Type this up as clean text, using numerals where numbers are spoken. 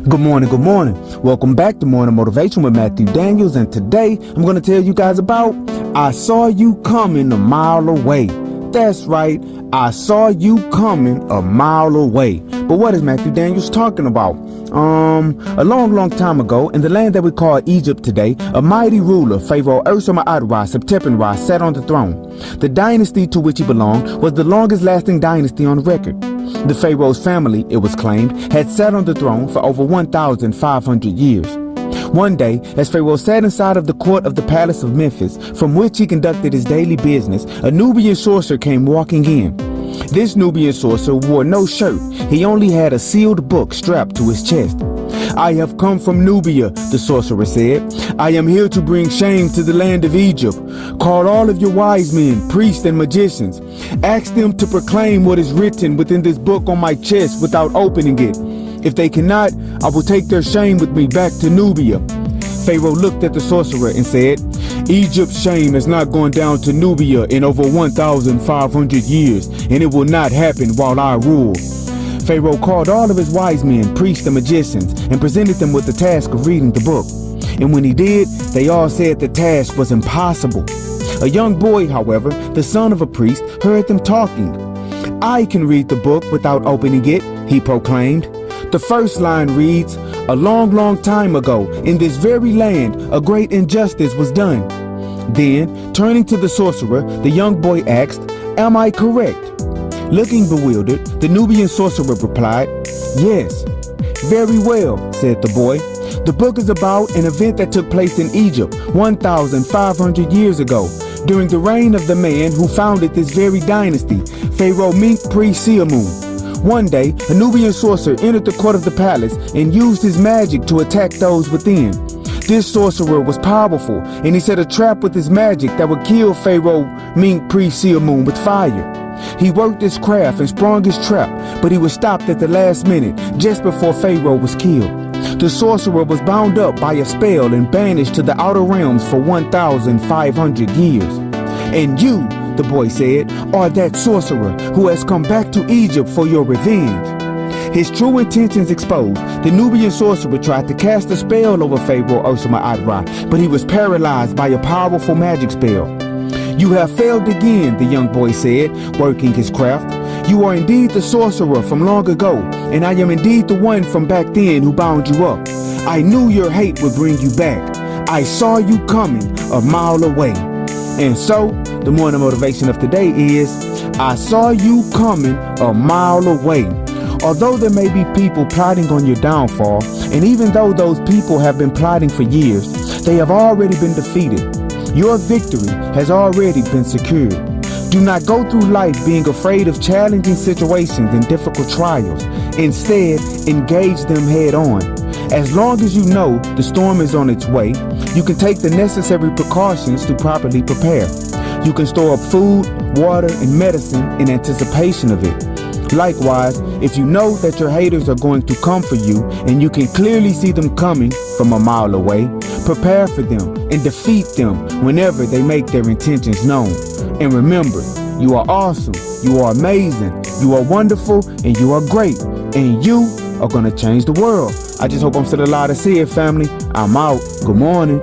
Good morning, good morning. Welcome back to Morning Motivation with Matthew Daniels, and today I'm going to tell you guys about I Saw You Coming a Mile Away. That's right, I saw you coming a mile away. But what is Matthew Daniels talking about? A long time ago, in the land that we call Egypt today, a mighty ruler, Pharaoh Septepenra, sat on the throne. The dynasty to which he belonged was the longest lasting dynasty on record. The Pharaoh's family, it was claimed, had sat on the throne for over 1,500 years. One day, as Pharaoh sat inside of the court of the palace of Memphis, from which he conducted his daily business, a Nubian sorcerer came walking in. This Nubian sorcerer wore no shirt. He only had a sealed book strapped to his chest. "I have come from Nubia," the sorcerer said. "I am here to bring shame to the land of Egypt. Call all of your wise men, priests, and magicians. Ask them to proclaim what is written within this book on my chest without opening it. If they cannot, I will take their shame with me back to Nubia." Pharaoh looked at the sorcerer and said, "Egypt's shame has not gone down to Nubia in over 1,500 years, and it will not happen while I rule." Pharaoh called all of his wise men, priests, and magicians, and presented them with the task of reading the book. And when he did, they all said the task was impossible. A young boy, however, the son of a priest, heard them talking. "I can read the book without opening it," he proclaimed. The first line reads, "A long time ago, in this very land, a great injustice was done." Then, turning to the sorcerer, the young boy asked, "Am I correct?" Looking bewildered, the Nubian sorcerer replied, "Yes." "Very well," said the boy. "The book is about an event that took place in Egypt 1,500 years ago, during the reign of the man who founded this very dynasty, Pharaoh Menk-pre-Seamun. One day, a Nubian sorcerer entered the court of the palace and used his magic to attack those within. This sorcerer was powerful, and he set a trap with his magic that would kill Pharaoh Menk-pre-Seamun with fire. He worked his craft and sprung his trap, but he was stopped at the last minute, just before Pharaoh was killed. The sorcerer was bound up by a spell and banished to the outer realms for 1,500 years. "And you," the boy said, "are that sorcerer who has come back to Egypt for your revenge." His true intentions exposed, the Nubian sorcerer tried to cast a spell over Pharaoh but he was paralyzed by a powerful magic spell. "You have failed again," the young boy said, working his craft. "You are indeed the sorcerer from long ago, and I am indeed the one from back then who bound you up. I knew your hate would bring you back. I saw you coming a mile away." And so, the morning motivation of today is, I saw you coming a mile away. Although there may be people plotting on your downfall, and even though those people have been plotting for years, they have already been defeated. Your victory has already been secured. Do not go through life being afraid of challenging situations and difficult trials. Instead, engage them head on. As long as you know the storm is on its way, you can take the necessary precautions to properly prepare. You can store up food, water, and medicine in anticipation of it. Likewise, if you know that your haters are going to come for you and you can clearly see them coming from a mile away, prepare for them and defeat them whenever they make their intentions known. And remember, you are awesome, you are amazing, you are wonderful, and you are great, and you are going to change the world. I just hope I'm still alive to see it, family. I'm out. Good morning.